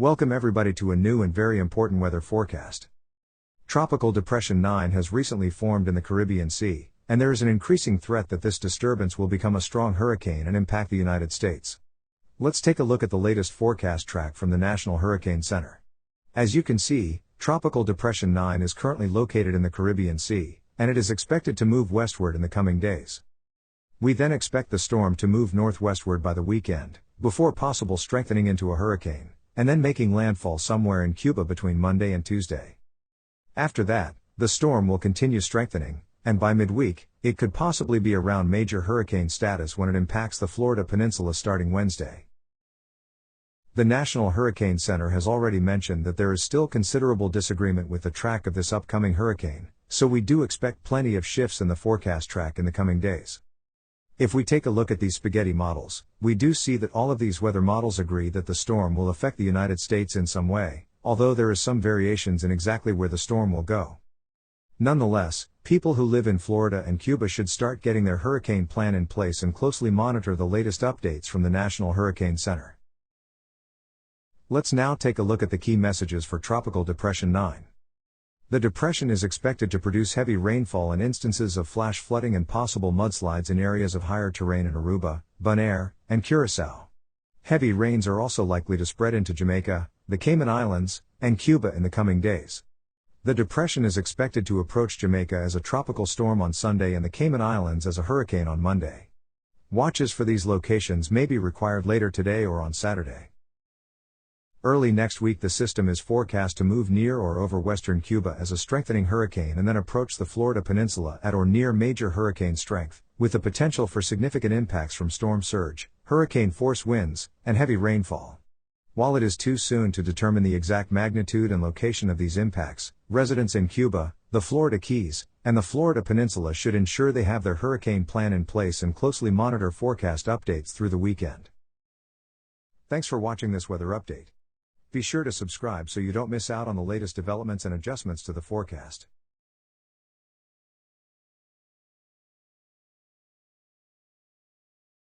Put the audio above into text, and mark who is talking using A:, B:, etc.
A: Welcome everybody to a new and very important weather forecast. Tropical Depression 9 has recently formed in the Caribbean Sea, and there is an increasing threat that this disturbance will become a strong hurricane and impact the United States. Let's take a look at the latest forecast track from the National Hurricane Center. As you can see, Tropical Depression 9 is currently located in the Caribbean Sea, and it is expected to move westward in the coming days. We then expect the storm to move northwestward by the weekend, before possible strengthening into a hurricane, and then making landfall somewhere in Cuba between Monday and Tuesday. After that, the storm will continue strengthening, and by midweek, it could possibly be around major hurricane status when it impacts the Florida Peninsula starting Wednesday. The National Hurricane Center has already mentioned that there is still considerable disagreement with the track of this upcoming hurricane, so we do expect plenty of shifts in the forecast track in the coming days. If we take a look at these spaghetti models, we do see that all of these weather models agree that the storm will affect the United States in some way, although there is some variations in exactly where the storm will go. Nonetheless, people who live in Florida and Cuba should start getting their hurricane plan in place and closely monitor the latest updates from the National Hurricane Center. Let's now take a look at the key messages for Tropical Depression 9. The depression is expected to produce heavy rainfall and instances of flash flooding and possible mudslides in areas of higher terrain in Aruba, Bonaire, and Curaçao. Heavy rains are also likely to spread into Jamaica, the Cayman Islands, and Cuba in the coming days. The depression is expected to approach Jamaica as a tropical storm on Sunday and the Cayman Islands as a hurricane on Monday. Watches for these locations may be required later today or on Saturday. Early next week the system is forecast to move near or over western Cuba as a strengthening hurricane and then approach the Florida Peninsula at or near major hurricane strength, with the potential for significant impacts from storm surge, hurricane force winds, and heavy rainfall. While it is too soon to determine the exact magnitude and location of these impacts, residents in Cuba, the Florida Keys, and the Florida Peninsula should ensure they have their hurricane plan in place and closely monitor forecast updates through the weekend. Thanks for watching this weather update. Be sure to subscribe so you don't miss out on the latest developments and adjustments to the forecast.